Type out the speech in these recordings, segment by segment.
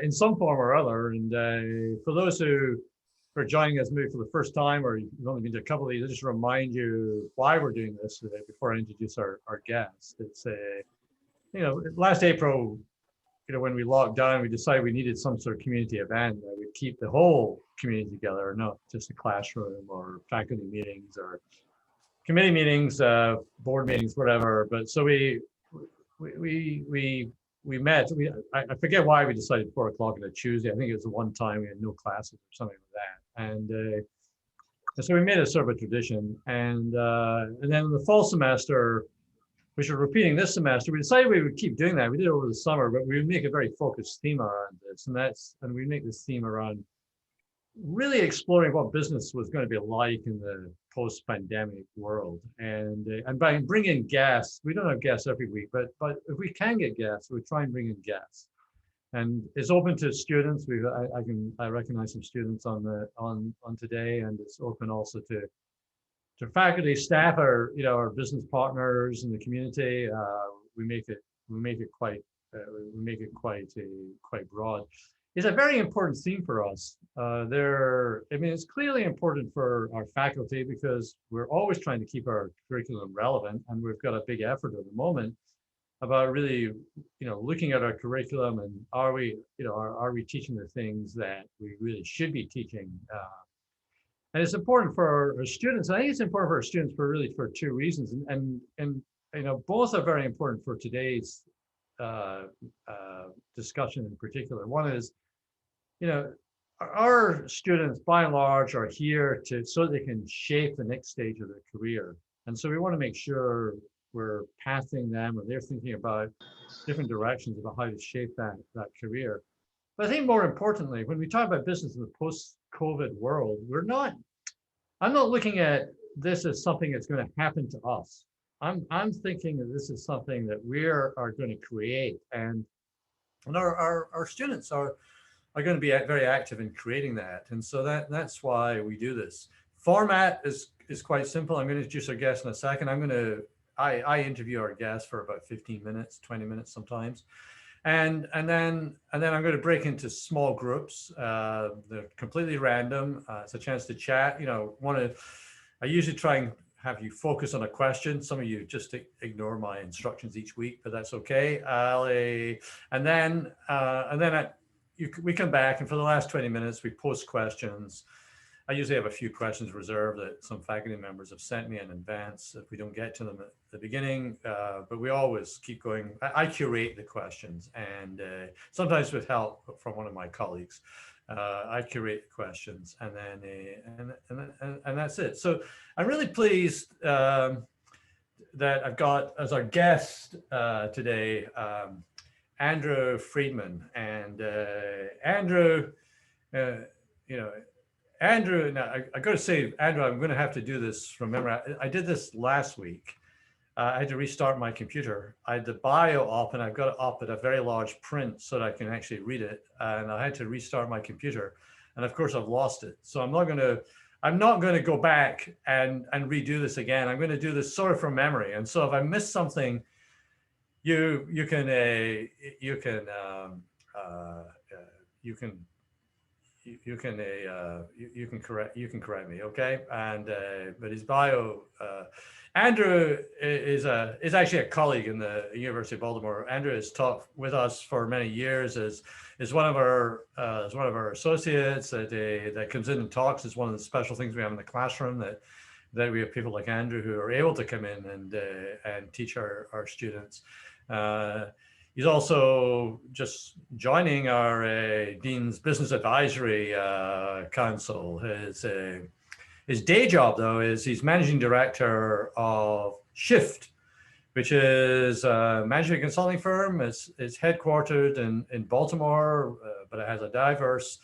in some form or other. And for those who are joining us maybe for the first time, or you've only been to a couple of these, I just remind you why we're doing this before I introduce our guest. It's last April, when we locked down, we decided we needed some sort of community event that would keep the whole community together, not just a classroom or faculty meetings or committee meetings, board meetings, whatever. But so we met. I forget why we decided 4 o'clock on a Tuesday. I think it was the one time we had no classes or something like that. And so we made it sort of a tradition. And then in the fall semester, which we're repeating this semester, we decided we would keep doing that. We did it over the summer, but we would make a very focused theme around this. And we make this theme around really exploring what business was going to be like in the post-pandemic world. And by bringing guests, we don't have guests every week, but if we can get guests, we try and bring in guests. And it's open to students. I recognize some students on today, and it's open also to faculty, staff, our business partners in the community. We make it quite broad. It's a very important theme for us. It's clearly important for our faculty because we're always trying to keep our curriculum relevant, and we've got a big effort at the moment about really, looking at our curriculum and are we teaching the things that we really should be teaching. And it's important for our students. I think it's important for our students for two reasons, and both are very important for today's discussion in particular. One is, our students by and large are here so they can shape the next stage of their career, and so we want to make sure we're pathing them, or they're thinking about different directions about how to shape that career. But I think more importantly, when we talk about business in the post-COVID world, I'm not looking at this as something that's going to happen to us. I'm thinking that this is something that we are going to create, and our students are going to be very active in creating that. And so that's why we do this. Format is quite simple. I'm going to introduce our guest in a second. I interview our guests for about 15 minutes, 20 minutes sometimes. And then I'm going to break into small groups. They're completely random. It's a chance to chat. I usually try and have you focus on a question. Some of you just ignore my instructions each week, but that's okay. We come back, and for the last 20 minutes, we post questions. I usually have a few questions reserved that some faculty members have sent me in advance if we don't get to them at the beginning, but we always keep going. I curate the questions, and sometimes with help from one of my colleagues. I curate the questions, and that's it. So I'm really pleased that I've got as our guest today, Andrew Freedman. And Andrew, Andrew, now I got to say, Andrew, I'm going to have to do this from memory. I did this last week. I had to restart my computer. I had the bio up, and I've got it up at a very large print so that I can actually read it. And I had to restart my computer, and of course I've lost it. So I'm not going to go back and redo this again. I'm going to do this sort of from memory. And so if I miss something, you can correct me, okay? And but his bio, Andrew is actually a colleague in the University of Baltimore. Andrew has taught with us for many years as one of our associates that comes in and talks. Is one of the special things we have in the classroom, that we have people like Andrew who are able to come in and teach our students. He's also just joining our Dean's Business Advisory Council. His day job, though, is he's managing director of Shift, which is a management consulting firm. It's headquartered in Baltimore, but it has a diverse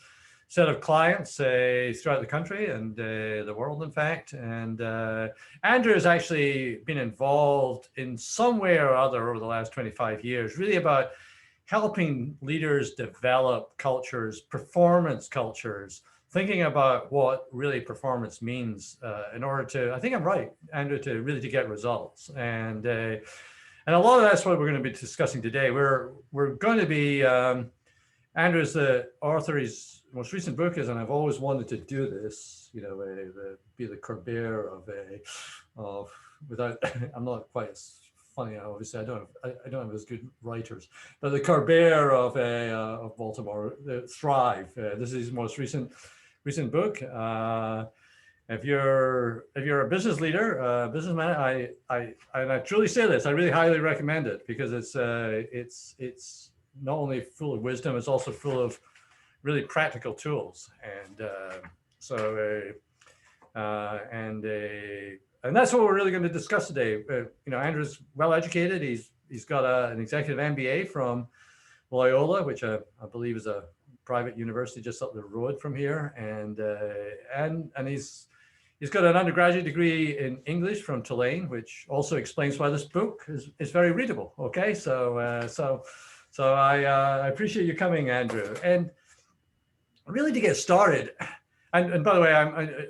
set of clients throughout the country and the world, in fact. And Andrew has actually been involved in some way or other over the last 25 years, really about helping leaders develop cultures, performance cultures, thinking about what really performance means in order to, I think I'm right, Andrew, to get results. And a lot of that's what we're going to be discussing today. We're going to be Andrew is the author. His most recent book is, and I've always wanted to do this, be the Corbière of without, I'm not quite as funny, obviously, I don't have as good writers, but the Corbière of Baltimore, Thrive. This is his most recent book. If you're a business leader, businessman, I truly say this, I really highly recommend it, because it's not only full of wisdom, it's also full of really practical tools. And that's what we're really going to discuss today. Andrew's well educated. He's got an executive MBA from Loyola, which I believe is a private university just up the road from here, and he's got an undergraduate degree in English from Tulane, which also explains why this book is very readable. Okay, so I appreciate you coming, Andrew. And really, to get started, and by the way,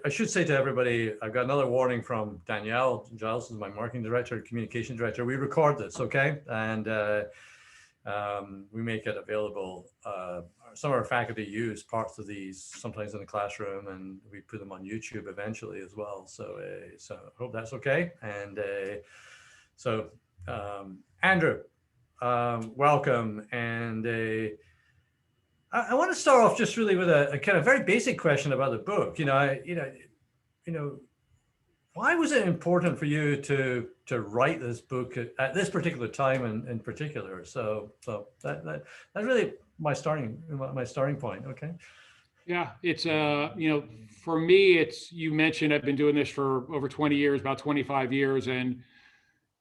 I should say to everybody, I've got another warning from Dalziel. Giles is my marketing director, communication director. We record this, okay? And we make it available. Some of our faculty use parts of these sometimes in the classroom, and we put them on YouTube eventually as well. So I hope that's okay. And Andrew, welcome. And I want to start off just really with a kind of very basic question about the book. Why was it important for you to write this book at this particular time in particular? So that's really my starting point. Okay. Yeah, it's for me, you mentioned I've been doing this for over 20 years, about 25 years, and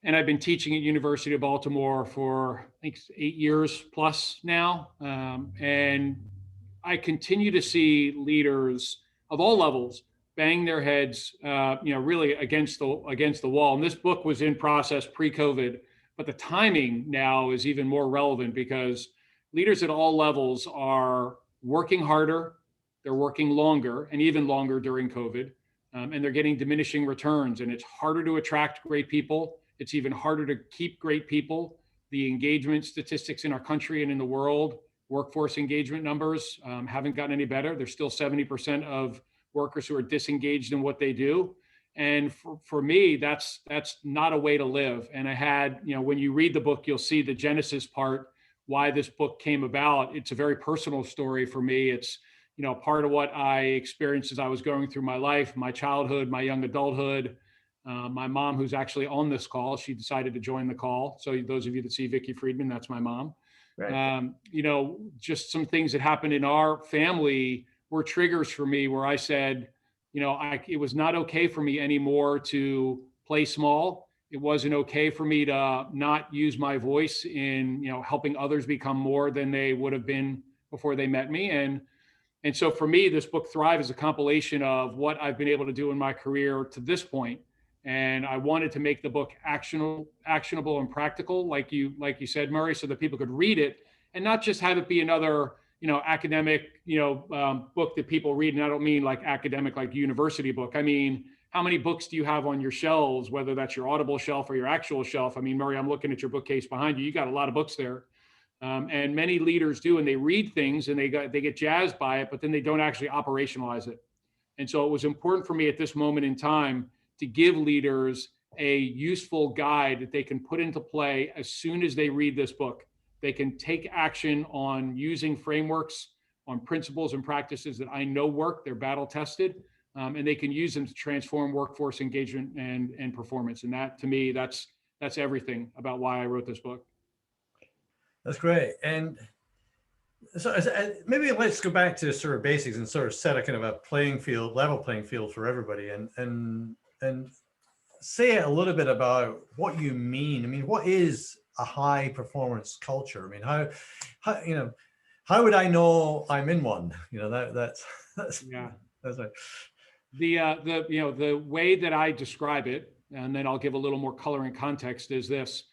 I've been teaching at University of Baltimore for I think 8 years plus now, and I continue to see leaders of all levels bang their heads, really against the wall. And this book was in process pre-COVID, but the timing now is even more relevant because leaders at all levels are working harder, they're working longer, and even longer during COVID, and they're getting diminishing returns. And it's harder to attract great people. It's even harder to keep great people. The engagement statistics in our country and in the world, workforce engagement numbers haven't gotten any better. There's still 70% of workers who are disengaged in what they do. And for me, that's not a way to live. And I had, when you read the book, you'll see the genesis part, why this book came about. It's a very personal story for me. It's, part of what I experienced as I was going through my life, my childhood, my young adulthood. My mom, who's actually on this call, she decided to join the call. So those of you that see Vicki Freedman, that's my mom. Right. Just some things that happened in our family were triggers for me where I said, it was not okay for me anymore to play small. It wasn't okay for me to not use my voice in, helping others become more than they would have been before they met me. And so for me, this book Thrive is a compilation of what I've been able to do in my career to this point. And I wanted to make the book actionable and practical, like you said, Murray, so that people could read it and not just have it be another, academic, book that people read. And I don't mean like academic, like university book. I mean, how many books do you have on your shelves, whether that's your Audible shelf or your actual shelf? I mean, Murray, I'm looking at your bookcase behind you. You got a lot of books there. And many leaders do, and they read things and they get jazzed by it, but then they don't actually operationalize it. And so it was important for me at this moment in time to give leaders a useful guide that they can put into play as soon as they read this book. They can take action on using frameworks, on principles and practices that I know work, they're battle tested, and they can use them to transform workforce engagement and performance. And that, to me, that's everything about why I wrote this book. That's great. And so maybe let's go back to sort of basics and sort of set a kind of a level playing field for everybody, and say a little bit about what you mean. I mean, what is a high performance culture? I mean, how would I know I'm in one? That's right. The way that I describe it, and then I'll give a little more color and context, is this.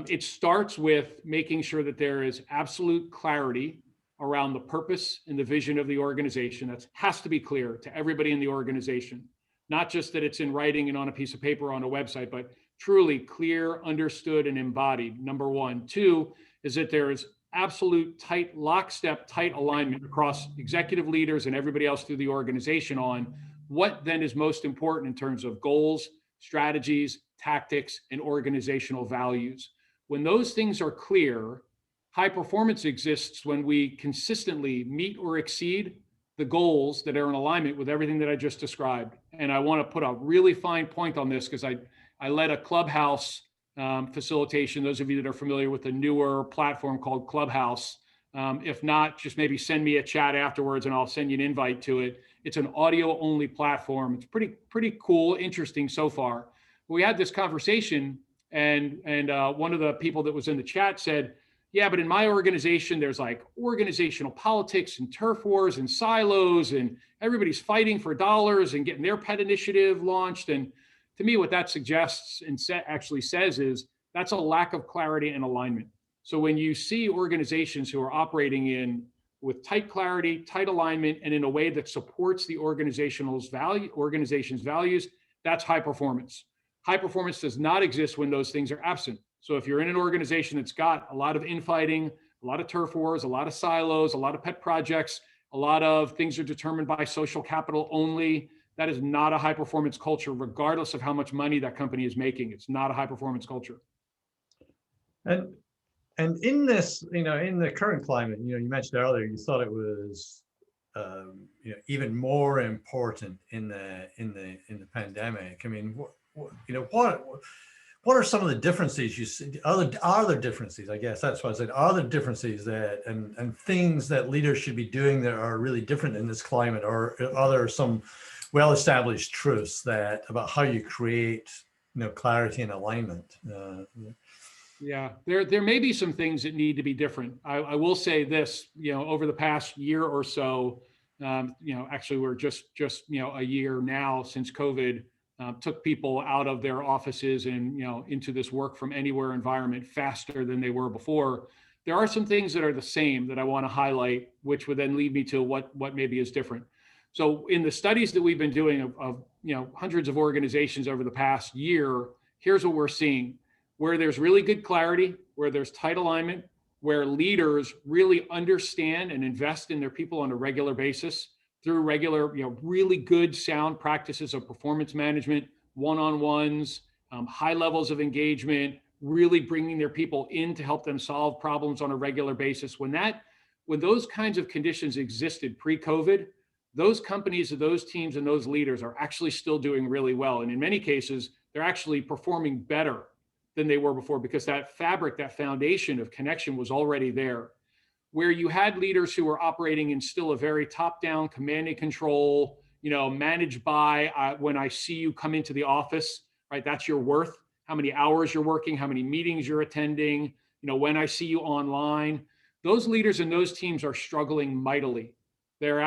It starts with making sure that there is absolute clarity around the purpose and the vision of the organization. That has to be clear to everybody in the organization, not just that it's in writing and on a piece of paper on a website, but truly clear, understood, and embodied, number one. Two is that there is absolute tight lockstep, tight alignment across executive leaders and everybody else through the organization on what then is most important in terms of goals, strategies, tactics, and organizational values. When those things are clear, high performance exists when we consistently meet or exceed the goals that are in alignment with everything that I just described. And I want to put a really fine point on this because I led a Clubhouse facilitation. Those of you that are familiar with the newer platform called Clubhouse, if not, just maybe send me a chat afterwards and I'll send you an invite to it. It's an audio only platform. It's pretty cool, interesting so far. We had this conversation and one of the people that was in the chat said, yeah, but in my organization, there's like organizational politics and turf wars and silos and everybody's fighting for dollars and getting their pet initiative launched. And to me, what that suggests and actually says is that's a lack of clarity and alignment. So when you see organizations who are operating in with tight clarity, tight alignment, and in a way that supports the organization's values, that's high performance. High performance does not exist when those things are absent. So if you're in an organization that's got a lot of infighting, a lot of turf wars, a lot of silos, a lot of pet projects, a lot of things are determined by social capital only, that is not a high performance culture, regardless of how much money that company is making. It's not a high performance culture. And in this, in the current climate, you mentioned earlier, you thought it was, even more important in the pandemic. I mean, what are some of the differences you see? Are there differences? I guess that's what I said. Are there differences that and things that leaders should be doing that are really different in this climate, or are there some well-established truths that about how you create, clarity and alignment? Yeah, there may be some things that need to be different. I will say this, over the past year or so, actually we're just a year now since COVID took people out of their offices and into this work from anywhere environment faster than they were before. There are some things that are the same that I want to highlight, which would then lead me to what maybe is different. So in the studies that we've been doing of hundreds of organizations over the past year, here's what we're seeing. Where there's really good clarity, where there's tight alignment, where leaders really understand and invest in their people on a regular basis through regular, really good sound practices of performance management, one-on-ones, high levels of engagement, really bringing their people in to help them solve problems on a regular basis. When those kinds of conditions existed pre-COVID, those companies, those teams, and those leaders are actually still doing really well. And in many cases, they're actually performing better than they were before because that fabric, that foundation of connection was already there. Where you had leaders who were operating in still a very top-down command and control, managed by when I see you come into the office, right? That's your worth, how many hours you're working, how many meetings you're attending, when I see you online. Those leaders and those teams are struggling mightily. They're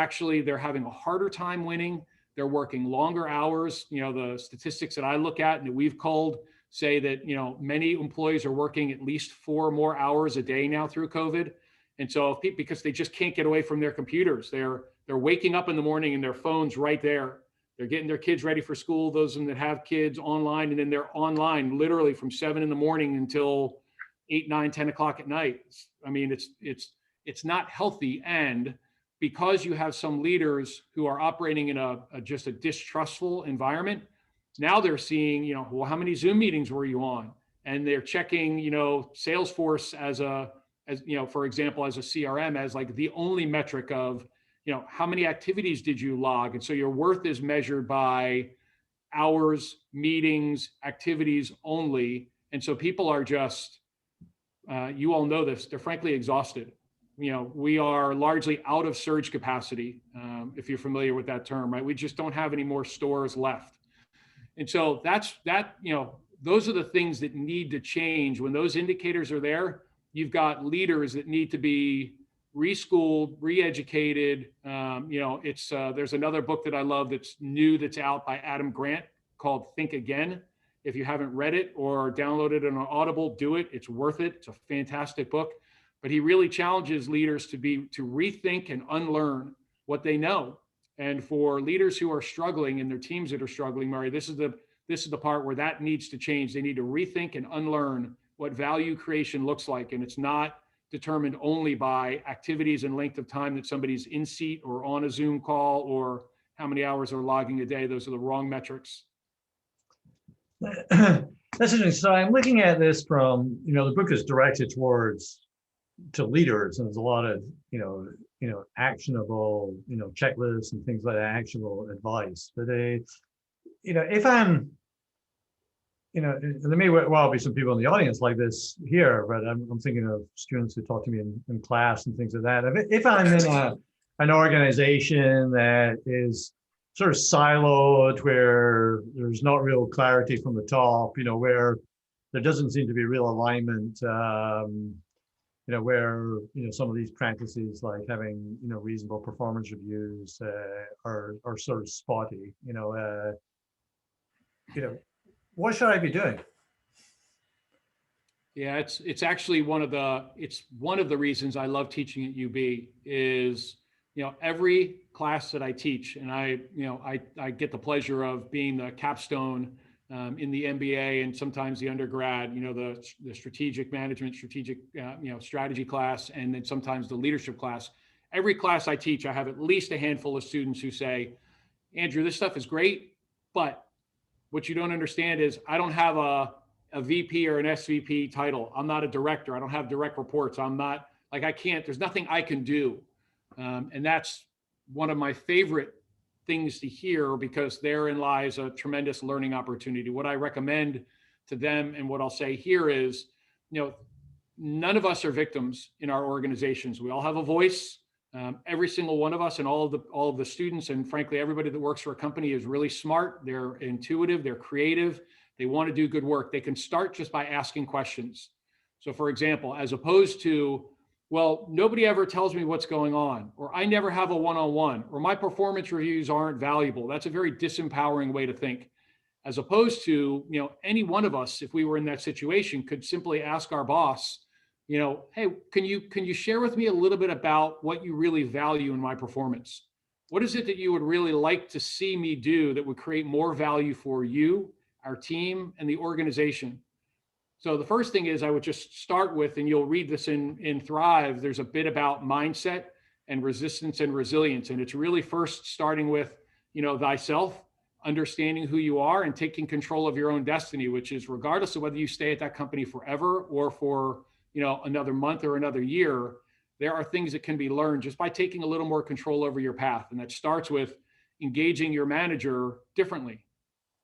having a harder time winning. They're working longer hours. The statistics that I look at and that we've culled say that, many employees are working at least 4 more hours a day now through COVID. And so because they just can't get away from their computers, they're waking up in the morning and their phone's right there. They're getting their kids ready for school, those of them that have kids online, and then they're online literally from 7 a.m. until 8, 9, 10 o'clock at night. I mean, it's not healthy. And because you have some leaders who are operating in just a distrustful environment, now they're seeing, well, how many Zoom meetings were you on? And they're checking, Salesforce as for example, as a CRM, as like the only metric of, how many activities did you log? And so your worth is measured by hours, meetings, activities only. And so people are just, you all know this, they're frankly exhausted. We are largely out of surge capacity, if you're familiar with that term, right? We just don't have any more stores left. And so those are the things that need to change. When those indicators are there, you've got leaders that need to be reschooled, re-educated. There's another book that I love that's out by Adam Grant called Think Again. If you haven't read it or downloaded it on Audible, do it. It's worth it. It's a fantastic book. But he really challenges leaders to rethink and unlearn what they know. And for leaders who are struggling and their teams that are struggling, Murray, this is the part where that needs to change. They need to rethink and unlearn what value creation looks like. And it's not determined only by activities and length of time that somebody's in seat or on a Zoom call or how many hours they're logging a day. Those are the wrong metrics. That's interesting. So I'm looking at this from, the book is directed to leaders, and there's a lot of, actionable, checklists and things like that, actionable advice. But if I'm, there may well be some people in the audience like this here, but I'm thinking of students who talk to me in class and things like that. If I'm in an organization that is sort of siloed, where there's not real clarity from the top, where there doesn't seem to be real alignment, where some of these practices like having reasonable performance reviews are sort of spotty, what should I be doing? Yeah, it's actually one of the reasons I love teaching at UB is, every class that I teach, and I get the pleasure of being the capstone in the MBA and sometimes the undergrad, the strategic management, strategy class, and then sometimes the leadership class. Every class I teach, I have at least a handful of students who say, Andrew, this stuff is great, but what you don't understand is I don't have a VP or an SVP title. I'm not a director. I don't have direct reports. I'm not I can't, there's nothing I can do. And that's one of my favorite things to hear, because therein lies a tremendous learning opportunity. What I recommend to them and what I'll say here is, none of us are victims in our organizations. We all have a voice. Every single one of us, and all of the students, and frankly, everybody that works for a company is really smart. They're intuitive, they're creative, they want to do good work. They can start just by asking questions. So for example, as opposed to, well, nobody ever tells me what's going on, or I never have a one-on-one, or my performance reviews aren't valuable. That's a very disempowering way to think. As opposed to, any one of us, if we were in that situation, could simply ask our boss, hey, can you share with me a little bit about what you really value in my performance? What is it that you would really like to see me do that would create more value for you, our team, and the organization? So the first thing is I would just start with, and you'll read this in Thrive, there's a bit about mindset and resistance and resilience. And it's really first starting with, thyself, understanding who you are and taking control of your own destiny, which is regardless of whether you stay at that company forever or for, another month or another year, there are things that can be learned just by taking a little more control over your path. And that starts with engaging your manager differently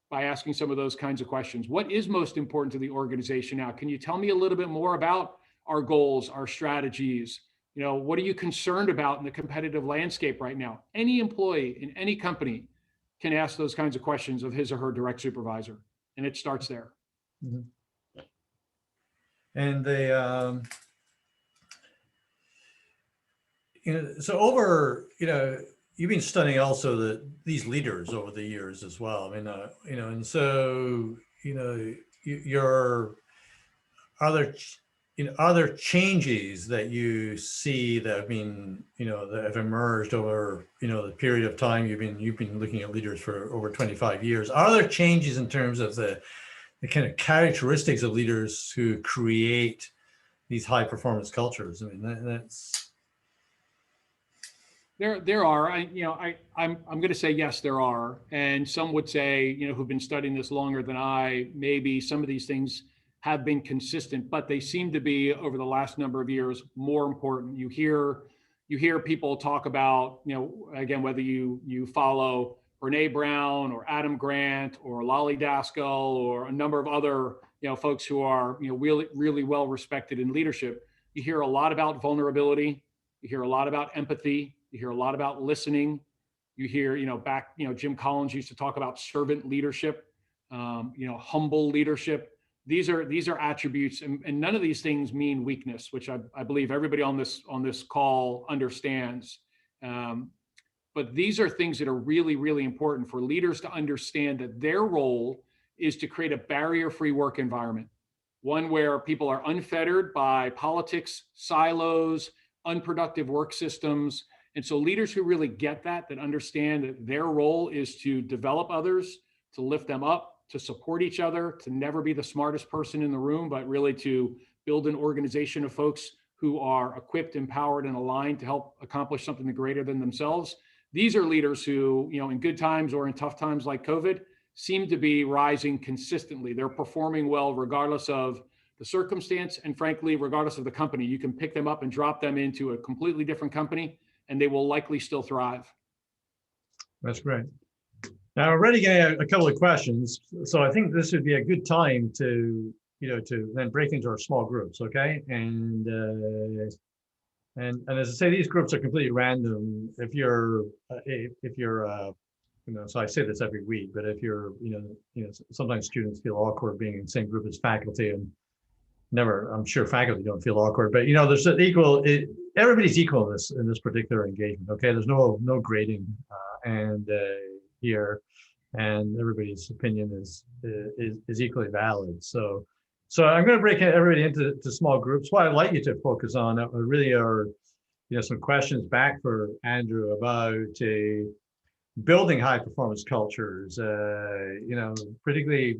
by asking some of those kinds of questions. What is most important to the organization now? Can you tell me a little bit more about our goals, our strategies? What are you concerned about in the competitive landscape right now? Any employee in any company can ask those kinds of questions of his or her direct supervisor, and it starts there. Mm-hmm. And they, so over, you've been studying also these leaders over the years as well. I mean, and so, your other changes that you see that have been, that have emerged over, the period of time you've been looking at leaders for over 25 years. Are there changes in terms of the kind of characteristics of leaders who create these high performance cultures? I mean, that's. There are, I'm going to say yes, there are, and some would say, who've been studying this longer than I, maybe some of these things have been consistent, but they seem to be over the last number of years more important. You hear people talk about, again, whether you follow Brene Brown or Adam Grant or Lolly Daskell or a number of other folks who are really, really well respected in leadership. You hear a lot about vulnerability. You hear a lot about empathy. You hear a lot about listening. You hear, Jim Collins used to talk about servant leadership, humble leadership. These are attributes, and none of these things mean weakness, which I believe everybody on this call understands. But these are things that are really, really important for leaders to understand, that their role is to create a barrier-free work environment, one where people are unfettered by politics, silos, unproductive work systems. And so leaders who really get that understand that their role is to develop others, to lift them up, to support each other, to never be the smartest person in the room, but really to build an organization of folks who are equipped, empowered, and aligned to help accomplish something greater than themselves. These are leaders who, in good times or in tough times like COVID, seem to be rising consistently. They're performing well regardless of the circumstance, and frankly, regardless of the company. You can pick them up and drop them into a completely different company, and they will likely still thrive. That's great. Now, we're already getting a couple of questions, so I think this would be a good time to then break into our small groups, okay? And as I say, these groups are completely random. If you're so I say this every week, but if you're sometimes students feel awkward being in the same group as faculty, and I'm sure faculty don't feel awkward, but there's an equal. Everybody's equal in this particular engagement, okay? There's no grading here, and everybody's opinion is equally valid. So I'm going to break everybody into small groups. What I'd like you to focus on really are, some questions back for Andrew about building high performance cultures. Particularly,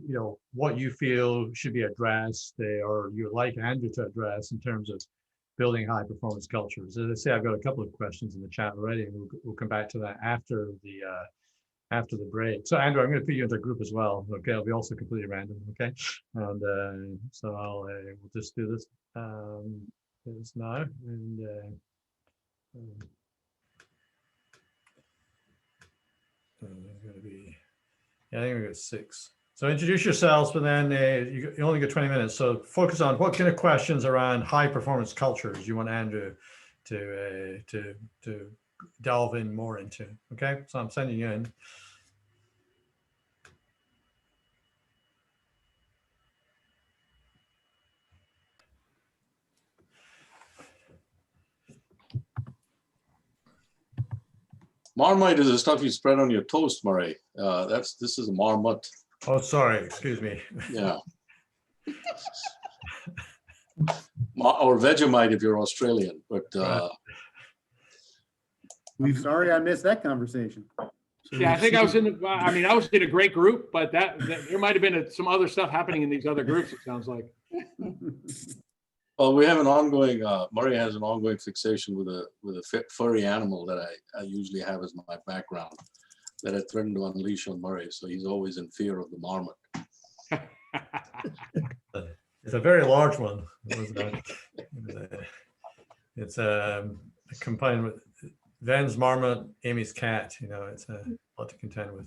what you feel should be addressed, or you would like Andrew to address in terms of building high performance cultures. As I say, I've got a couple of questions in the chat already, and we'll come back to that after the break. So Andrew, I'm going to put you into a group as well. Okay, it'll be also completely random. Okay, and so we'll just do this now, and there's going to be, I think we got 6. So introduce yourselves, but then you only get 20 minutes. So focus on what kind of questions around high performance cultures you want Andrew to delve in more into. Okay, so I'm sending you in. Marmite is the stuff you spread on your toast, Murray. This is a marmot. Oh, sorry, excuse me. Yeah. Or Vegemite if you're Australian, but I'm sorry I missed that conversation. Yeah, I think I was in a great group, but that there might have been some other stuff happening in these other groups, it sounds like. well, we have an ongoing. Murray has an ongoing fixation with a furry animal that I usually have as my background, that I threatened to unleash on Murray. So he's always in fear of the marmot. It's a very large one. It's combined with Ven's marmot, Amy's cat. It's a lot to contend with.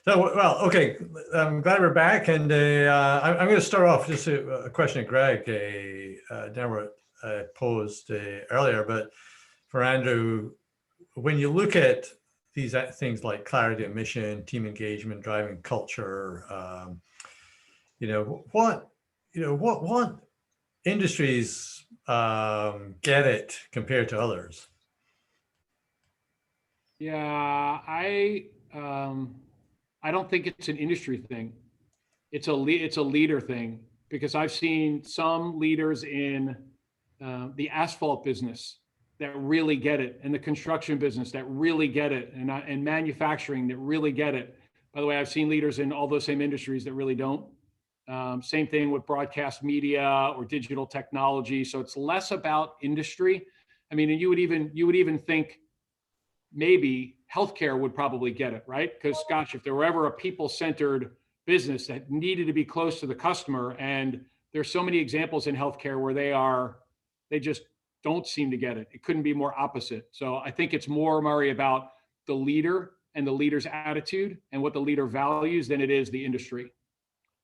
So, well, okay. I'm glad we're back, and I'm going to start off just a question that Greg Denver posed earlier. But for Andrew, when you look at these things like clarity of mission, team engagement, driving culture, what industries get it compared to others? Yeah, I don't think it's an industry thing. It's a leader thing, because I've seen some leaders in the asphalt business that really get it, and the construction business that really get it, and manufacturing that really get it. By the way, I've seen leaders in all those same industries that really don't. Same thing with broadcast media or digital technology. So it's less about industry. I mean, and you would even think maybe healthcare would probably get it, right? Because gosh, if there were ever a people-centered business that needed to be close to the customer, and there's so many examples in healthcare where they just don't seem to get it. It couldn't be more opposite. So I think it's more, Murray, about the leader and the leader's attitude and what the leader values than it is the industry.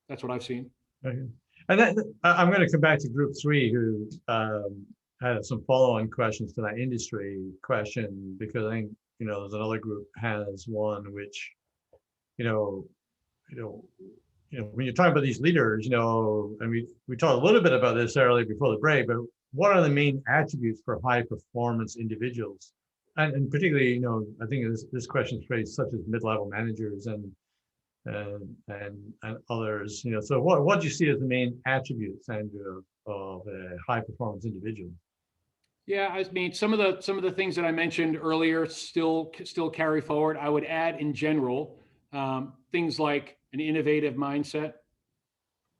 That's what I've seen. Okay. And then I'm going to come back to group 3, who had some follow-on questions to that industry question, because I think there's another group has one which when you're talking about these leaders, and we talked a little bit about this earlier before the break, but what are the main attributes for high performance individuals, and particularly I think this question is phrased such as mid-level managers and others, so what do you see as the main attributes, Andrew, of a high performance individual? Yeah, I mean, some of the things that I mentioned earlier still carry forward. I would add, in general, things like an innovative mindset,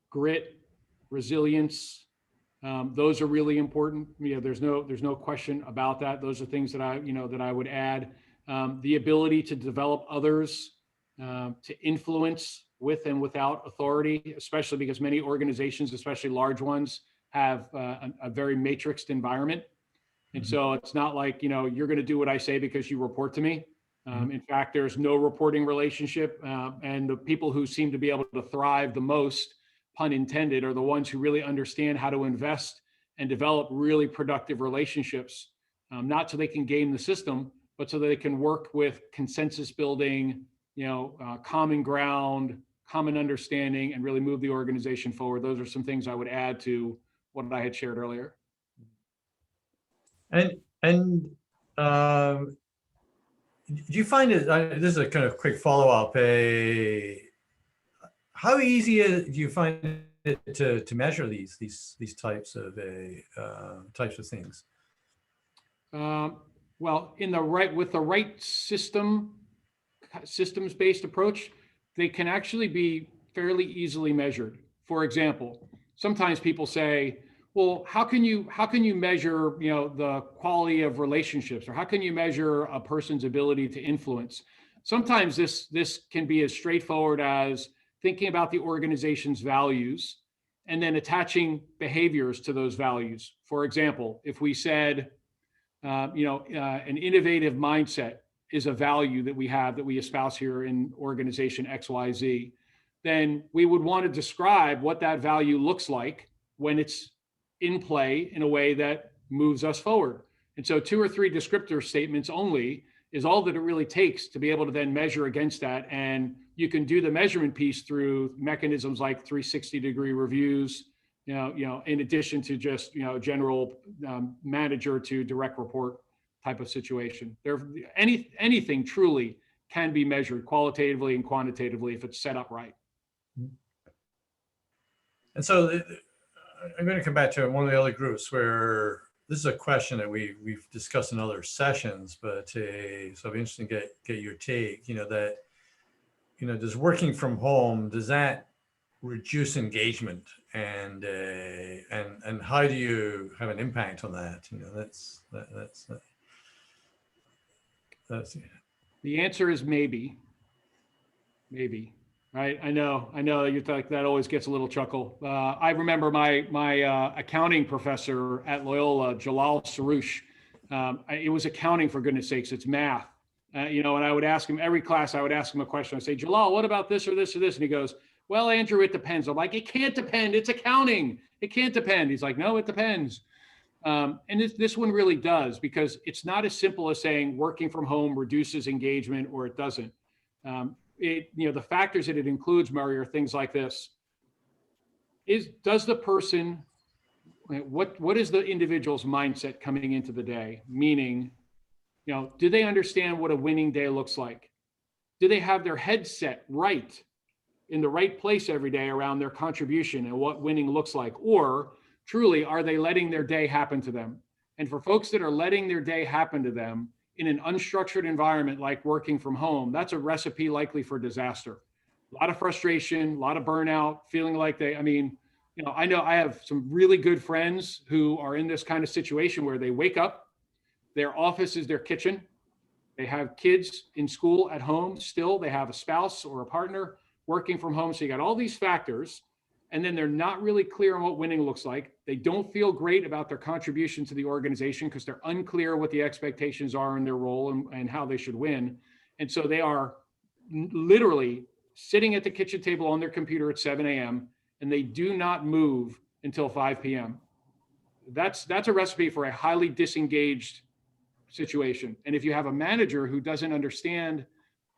grit, resilience, Those are really important. There's no question about that. Those are things that I would add. The ability to develop others, to influence with and without authority, especially because many organizations, especially large ones, have a very matrixed environment. And so it's not like, you're going to do what I say because you report to me. In fact, there's no reporting relationship. And the people who seem to be able to thrive the most, pun intended, are the ones who really understand how to invest and develop really productive relationships, not so they can game the system, but so that they can work with consensus building, common ground, common understanding, and really move the organization forward. Those are some things I would add to what I had shared earlier. And do you find it, this is a kind of quick follow-up, how easy do you find it to measure these types of things? Well, with the right systems-based approach, they can actually be fairly easily measured. For example, sometimes people say, well, how can you measure, the quality of relationships, or how can you measure a person's ability to influence? Sometimes this can be as straightforward as thinking about the organization's values and then attaching behaviors to those values. For example, if we said, an innovative mindset is a value that we have, that we espouse here in organization XYZ, then we would want to describe what that value looks like when it's in play in a way that moves us forward. And so 2 or 3 descriptor statements only is all that it really takes to be able to then measure against that. And you can do the measurement piece through mechanisms like 360-degree reviews, in addition to just, general manager to direct report type of situation. Anything truly can be measured qualitatively and quantitatively if it's set up right. And so I'm going to come back to one of the other groups where this is a question that we've discussed in other sessions, but so it'd be interesting to get your take, does working from home, does that reduce engagement, and how do you have an impact on that? That's the answer is maybe. Right? I know you think that always gets a little chuckle. I remember my accounting professor at Loyola, Jalal Sarouche. It was accounting, for goodness sakes, it's math. And I would ask him every class, I would ask him a question. I'd say, Jalal, what about this or this or this? And he goes, well, Andrew, it depends. I'm like, it can't depend. It's accounting. It can't depend. He's like, no, it depends. And this one really does, because it's not as simple as saying working from home reduces engagement or it doesn't. The factors that it includes, Murray, are things like this. Does the person, what is the individual's mindset coming into the day? Meaning, do they understand what a winning day looks like? Do they have their head set right in the right place every day around their contribution and what winning looks like? Or truly, are they letting their day happen to them? And for folks that are letting their day happen to them in an unstructured environment like working from home, that's a recipe likely for disaster. A lot of frustration, a lot of burnout, feeling like I know I have some really good friends who are in this kind of situation where they wake up, their office is their kitchen, they have kids in school at home still, they have a spouse or a partner working from home. So you got all these factors, and then they're not really clear on what winning looks like. They don't feel great about their contribution to the organization because they're unclear what the expectations are in their role and how they should win. And so they are literally sitting at the kitchen table on their computer at 7 a.m. and they do not move until 5 p.m. That's a recipe for a highly disengaged situation. And if you have a manager who doesn't understand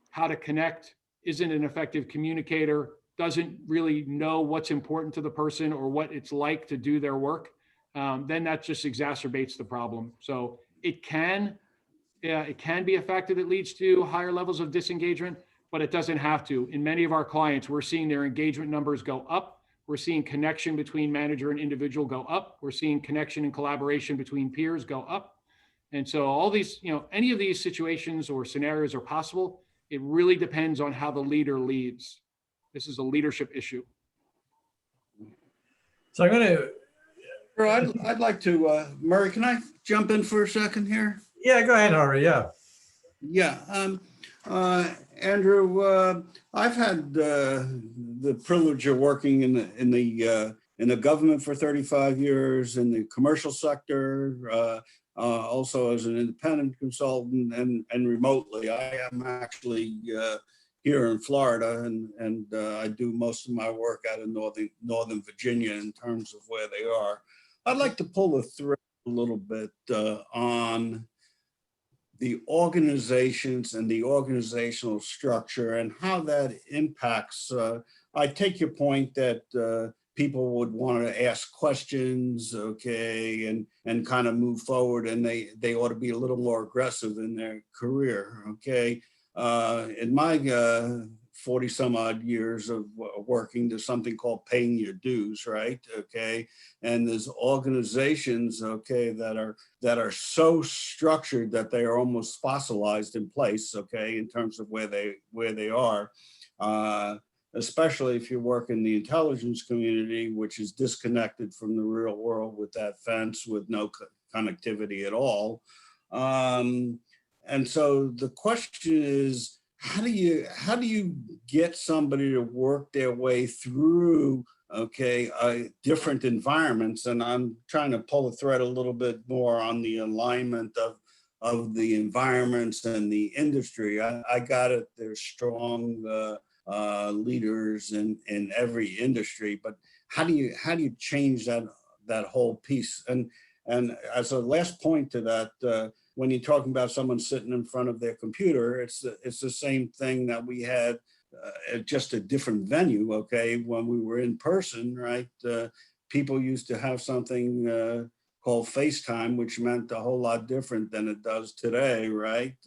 how to connect, isn't an effective communicator, doesn't really know what's important to the person or what it's like to do their work, then that just exacerbates the problem. So it can be a factor that leads to higher levels of disengagement, but it doesn't have to. In many of our clients, we're seeing their engagement numbers go up. We're seeing connection between manager and individual go up. We're seeing connection and collaboration between peers go up. And so all these, any of these situations or scenarios are possible. It really depends on how the leader leads. This is a leadership issue. So I'm going to Sure, I'd like to, Murray, can I jump in for a second here? Yeah, go ahead, Harvey. Yeah. Yeah, Andrew, I've had the privilege of working in the government for 35 years, in the commercial sector, also as an independent consultant, and remotely. I am actually here in Florida, and I do most of my work out in Northern Virginia in terms of where they are. I'd like to pull the thread a little bit on the organizations and the organizational structure and how that impacts. I take your point that people would want to ask questions, okay, and kind of move forward, and they ought to be a little more aggressive in their career, okay. In my 40 some odd years of working, there's something called paying your dues, right? Okay. And there's organizations, okay, that are so structured that they are almost fossilized in place, okay, in terms of where they are. Especially if you work in the intelligence community, which is disconnected from the real world with that fence, with no connectivity at all. And so the question is, how do you get somebody to work their way through, okay, different environments? And I'm trying to pull the thread a little bit more on the alignment of the environments and the industry. I got it. There's strong leaders in every industry, but how do you change that whole piece? And as a last point to that, when you're talking about someone sitting in front of their computer, it's the same thing that we had at just a different venue, okay? When we were in person, right? People used to have something called FaceTime, which meant a whole lot different than it does today, right?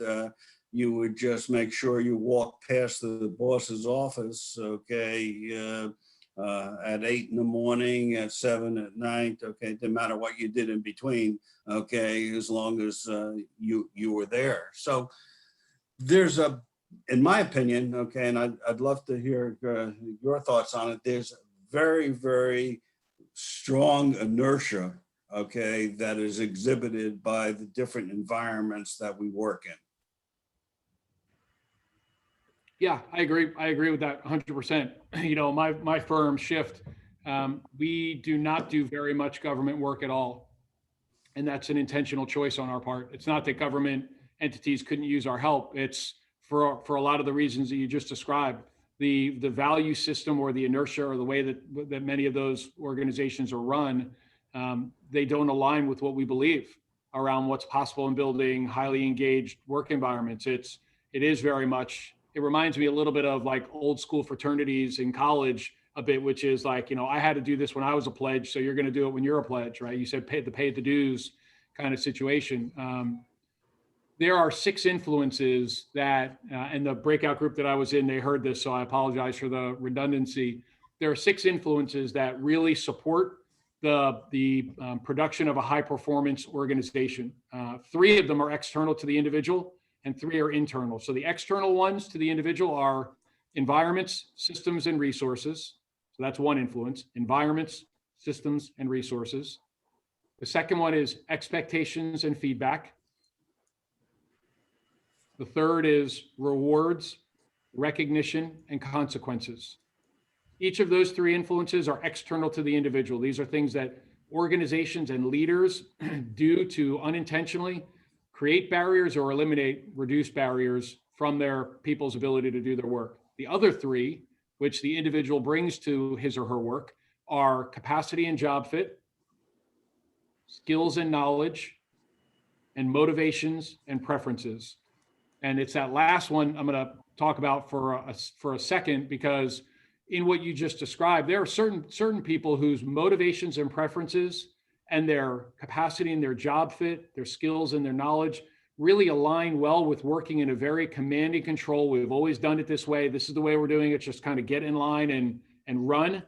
You would just make sure you walk past the boss's office, okay? At 8 in the morning, at 7 at night, okay, no matter what you did in between, okay, as long as you were there. So there's in my opinion, okay, and I'd love to hear your thoughts on it. There's very, very strong inertia, okay, that is exhibited by the different environments that we work in. Yeah, I agree with that 100%. You know, my firm Shift, we do not do very much government work at all. And that's an intentional choice on our part. It's not that government entities couldn't use our help. It's for a lot of the reasons that you just described. The value system or the inertia or the way that many of those organizations are run, they don't align with what we believe around what's possible in building highly engaged work environments. It is very much, it reminds me a little bit of like old school fraternities in college a bit, which is like, you know, I had to do this when I was a pledge, so you're going to do it when you're a pledge, right? You said pay the dues kind of situation. There are 6 influences that, and the breakout group that I was in, they heard this, so I apologize for the redundancy. There are 6 influences that really support the production of a high performance organization. 3 of them are external to the individual and 3 are internal. So the external ones to the individual are environments, systems, and resources. So that's one influence: environments, systems, and resources. The second one is expectations and feedback. The third is rewards, recognition, and consequences. Each of those 3 influences are external to the individual. These are things that organizations and leaders do to unintentionally create barriers or reduce barriers from their people's ability to do their work. The other 3, which the individual brings to his or her work, are capacity and job fit, skills and knowledge, and motivations and preferences. And it's that last one I'm going to talk about for a second, because in what you just described, there are certain people whose motivations and preferences and their capacity and their job fit, their skills and their knowledge really align well with working in a very command and control. We've always done it this way. This is the way we're doing it. Just kind of get in line and run.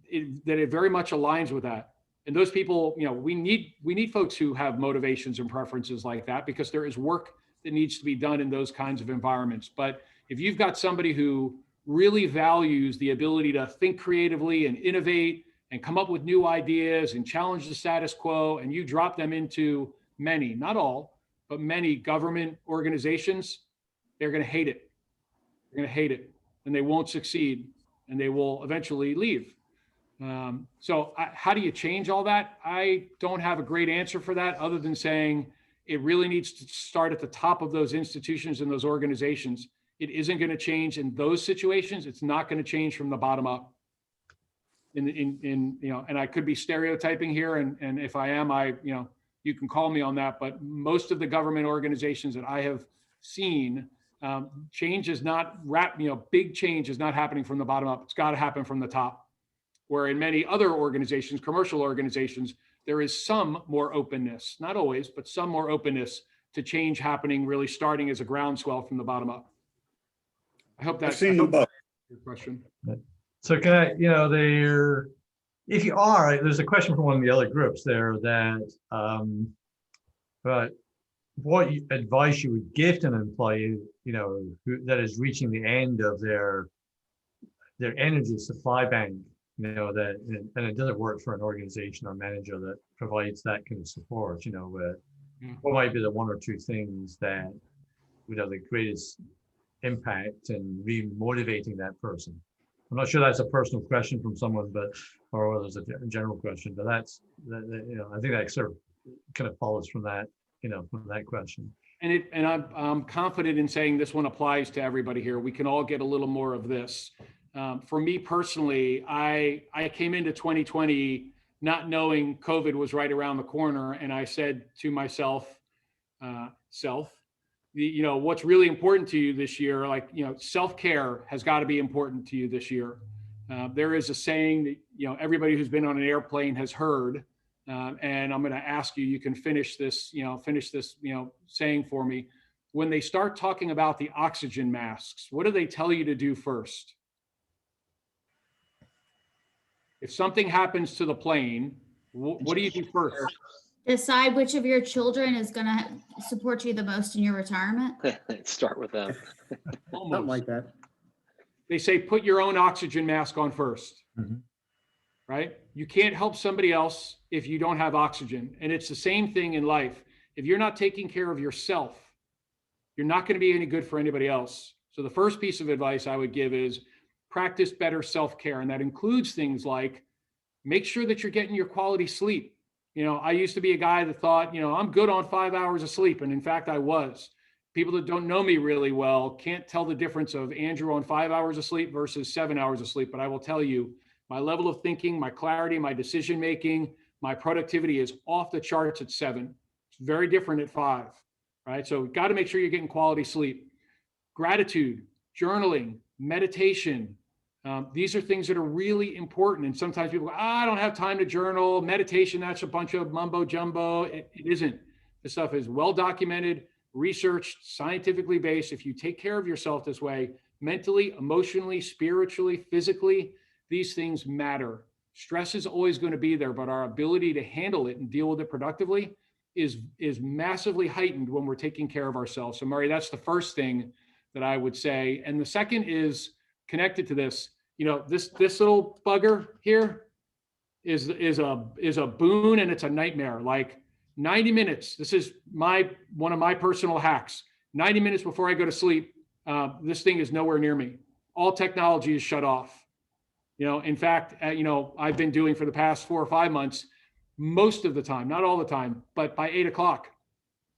It very much aligns with that. And those people, you know, we need folks who have motivations and preferences like that, because there is work that needs to be done in those kinds of environments. But if you've got somebody who really values the ability to think creatively and innovate and come up with new ideas and challenge the status quo, and you drop them into many, not all, but many government organizations, they're going to hate it. They're going to hate it, and they won't succeed, and they will eventually leave. How do you change all that? I don't have a great answer for that, other than saying it really needs to start at the top of those institutions and those organizations. It isn't going to change in those situations. It's not going to change from the bottom up. And I could be stereotyping here, and if I am, you can call me on that. But most of the government organizations that I have seen, change is not big change is not happening from the bottom up. It's got to happen from the top. Where in many other organizations, commercial organizations, there is some more openness, not always, but some more openness to change happening, really starting as a groundswell from the bottom up. I hope that's them both. your question. So can I, if you are, there's a question from one of the other groups there that, but what advice you would give to an employee, that is reaching the end of their energy supply bank, and it doesn't work for an organization or manager that provides that kind of support, what might be the one or two things that would have the greatest impact in re-motivating that person? I'm not sure that's a personal question from someone, or whether it's a general question, but I think that sort of kind of follows from that, from that question. And I'm confident in saying this one applies to everybody here. We can all get a little more of this. For me personally, I came into 2020 not knowing COVID was right around the corner, and I said to myself, what's really important to you this year, self-care has got to be important to you this year. There is a saying that everybody who's been on an airplane has heard, and I'm going to ask you can finish this saying for me. When they start talking about the oxygen masks, what do they tell you to do first? If something happens to the plane, what do you do first? Decide which of your children is going to support you the most in your retirement. Start with them. Something like that. They say, put your own oxygen mask on first, right? You can't help somebody else if you don't have oxygen. And it's the same thing in life. If you're not taking care of yourself, you're not going to be any good for anybody else. So the first piece of advice I would give is practice better self-care. And that includes things like make sure that you're getting your quality sleep. I used to be a guy that thought, I'm good on 5 hours of sleep. And in fact, I was. People that don't know me really well can't tell the difference of Andrew on 5 hours of sleep versus 7 hours of sleep. But I will tell you, my level of thinking, my clarity, my decision-making, my productivity is off the charts at 7. It's very different at 5, right? So got to make sure you're getting quality sleep. Gratitude, journaling, meditation. These are things that are really important. And sometimes people go, I don't have time to journal. Meditation, that's a bunch of mumbo jumbo. It isn't. This stuff is well documented, researched, scientifically based. If you take care of yourself this way, mentally, emotionally, spiritually, physically, these things matter. Stress is always going to be there, but our ability to handle it and deal with it productively is massively heightened when we're taking care of ourselves. So Murray, that's the first thing that I would say. And the second is connected to this. This little bugger here is a boon and it's a nightmare. Like 90 minutes. This is one of my personal hacks. 90 minutes before I go to sleep, this thing is nowhere near me. All technology is shut off. In fact, I've been doing for the past 4 or 5 months, most of the time, not all the time, but by 8 o'clock,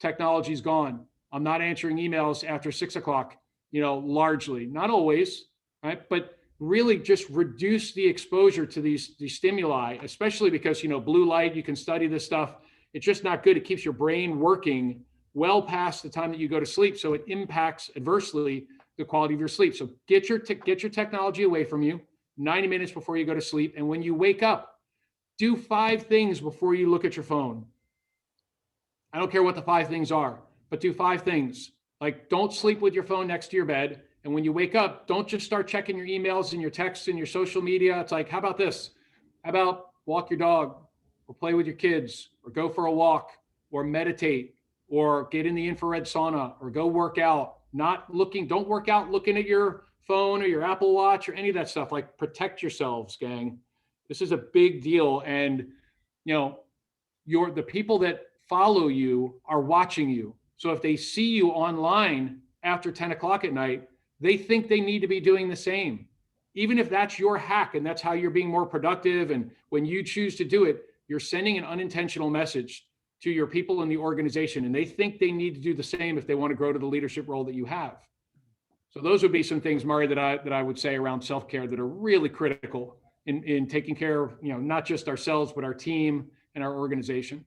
technology's gone. I'm not answering emails after 6 o'clock, largely, not always, right? But really just reduce the exposure to these stimuli, especially because, blue light, you can study this stuff. It's just not good. It keeps your brain working well past the time that you go to sleep. So it impacts adversely the quality of your sleep. So get your technology away from you 90 minutes before you go to sleep. And when you wake up, do 5 things before you look at your phone. I don't care what the 5 things are, but do 5 things. Like, don't sleep with your phone next to your bed. And when you wake up, don't just start checking your emails and your texts and your social media. It's like, how about this? How about walk your dog or play with your kids or go for a walk or meditate or get in the infrared sauna or go work out. Don't work out looking at your phone or your Apple Watch or any of that stuff. Like, protect yourselves, gang. This is a big deal. And, you know, the people that follow you are watching you. So if they see you online after 10 o'clock at night, they think they need to be doing the same. Even if that's your hack and that's how you're being more productive. And when you choose to do it, you're sending an unintentional message to your people in the organization, and they think they need to do the same if they want to grow to the leadership role that you have. So those would be some things, Murray, that I would say around self-care that are really critical in taking care of, you know, not just ourselves, but our team and our organization.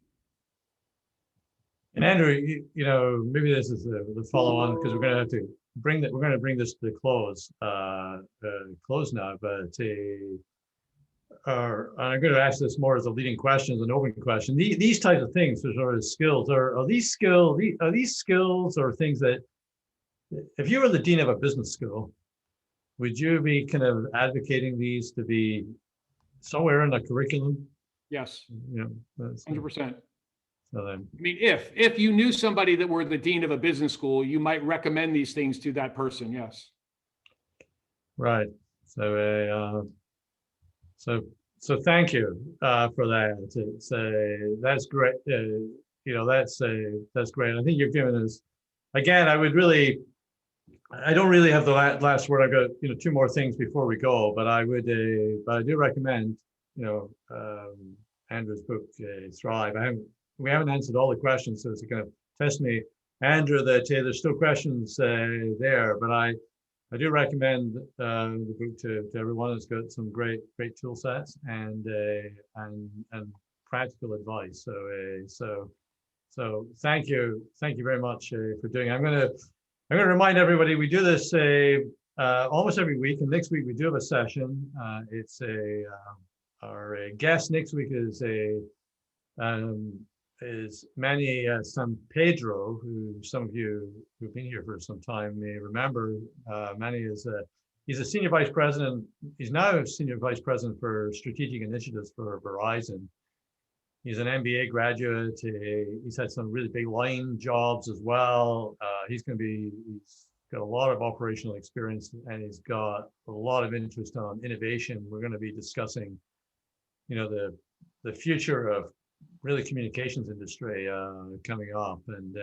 And Andrew, you know, maybe this is the follow on, because we're going to have to bring that. We're going to bring this to the close now. But I'm going to ask this more as a leading question, as an open question. These types of things, sort of skills, are these skills or things that, if you were the dean of a business school, would you be kind of advocating these to be somewhere in the curriculum? Yes. You know, 100%. So then, I mean, if you knew somebody that were the dean of a business school, you might recommend these things to that person. Yes. right. So, so thank you for that. That's great. You know, that's great. I think you've given us. Again, I don't really have the last word. I've got, you know, two more things before we go, but I do recommend, you know, Andrew's book, Thrive. We haven't answered all the questions, so it's going to test me, Andrew, that there's still questions there, but I do recommend the book to everyone. It's got some great tool sets and practical advice. So thank you very much for doing it. I'm going to remind everybody, we do this almost every week, and next week we do have a session. Our guest next week is Manny San Pedro, who some of you who've been here for some time may remember. Manny he's a senior vice president. He's now a senior vice president for strategic initiatives for Verizon. He's an MBA graduate. He's had some really big line jobs as well. He's got a lot of operational experience, and he's got a lot of interest on innovation. We're going to be discussing, you know, the future of really communications industry coming up, and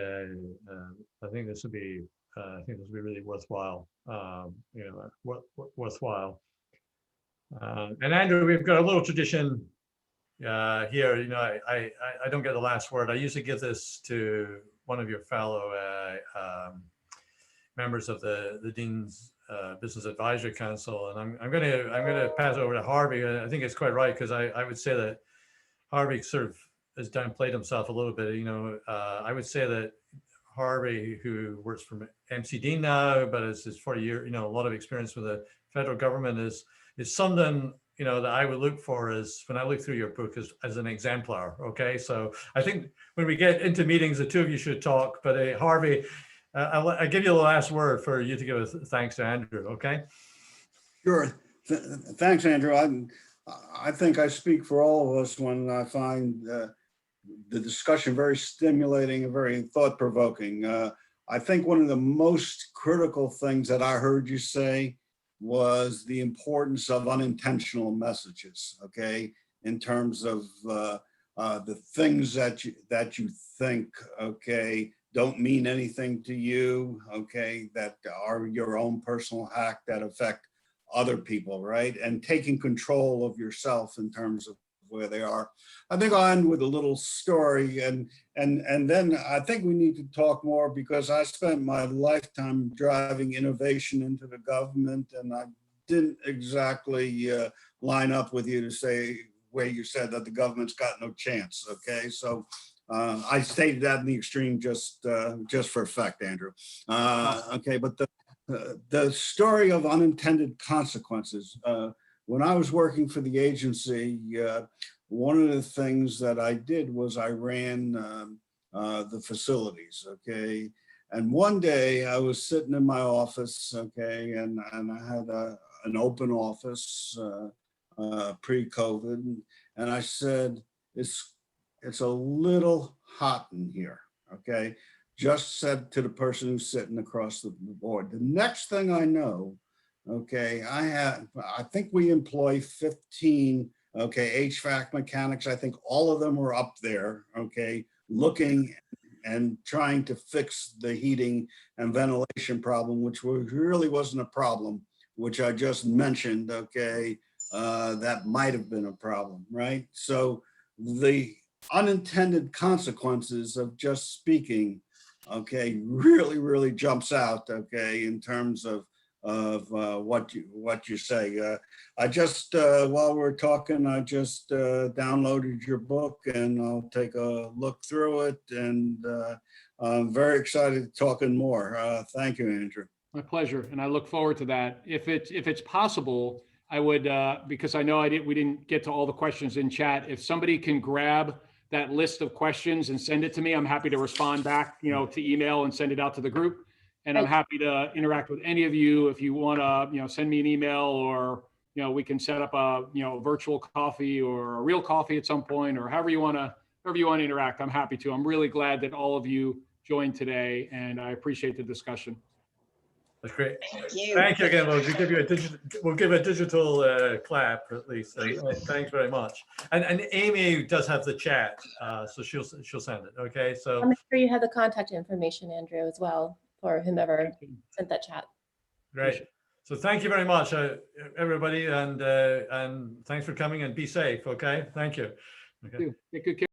I think this will be really worthwhile. You know, worthwhile. And Andrew, we've got a little tradition here. You know, I don't get the last word. I usually give this to one of your fellow members of the Dean's Business Advisory Council, and I'm going to pass it over to Harvey. I think it's quite right, because I would say that Harvey sort of has downplayed himself a little bit. You know, I would say that Harvey, who works for MC Dean now, but has his 40 year, you know, a lot of experience with the federal government, is something, you know, that I would look for as when I look through your book as an exemplar. Okay, so I think when we get into meetings, the two of you should talk. But Harvey, I'll give you the last word for you to give us thanks to Andrew. Okay. Sure. Thanks, Andrew. I think I speak for all of us when I find the discussion very stimulating and very thought-provoking. I think one of the most critical things that I heard you say was the importance of unintentional messages, okay, in terms of the things that you think, okay, don't mean anything to you, okay, that are your own personal hack that affect other people, right? And taking control of yourself in terms of where they are. I think I'll end with a little story, and then I think we need to talk more, because I spent my lifetime driving innovation into the government, and I didn't exactly line up with you to say where you said that the government's got no chance. Okay, so I stated that in the extreme just for effect, Andrew. Okay, but the story of unintended consequences. When I was working for the agency, one of the things that I did was I ran the facilities, okay? And one day I was sitting in my office, okay, and I had an open office pre-COVID, and I said, it's a little hot in here, okay? Just said to the person who's sitting across the board. The next thing I know, okay, I think we employ 15 okay, HVAC mechanics, I think all of them were up there, okay, looking and trying to fix the heating and ventilation problem, which really wasn't a problem, which I just mentioned, okay, that might have been a problem, right? So the unintended consequences of just speaking, okay, really jumps out, okay, in terms of what you say. I just while we're talking, I just downloaded your book, and I'll take a look through it, and I'm very excited talking more. Thank you, Andrew. My pleasure, and I look forward to that. If it's possible, I would because I know we didn't get to all the questions in chat. If somebody can grab that list of questions and send it to me, I'm happy to respond back, to email and send it out to the group. And I'm happy to interact with any of you if you want to, send me an email, or we can set up a virtual coffee or a real coffee at some point, or however you want to interact. I'm happy to. I'm really glad that all of you joined today, and I appreciate the discussion. That's great. Thank you. Thank you again. We'll give a digital clap at least. Thanks very much. And Amy does have the chat, so she'll send it. Okay, so I'll make sure you have the contact information, Andrew, as well, for whomever sent that chat. great. So thank you very much, everybody, and thanks for coming, and be safe. Okay, thank you. Okay. Take good care.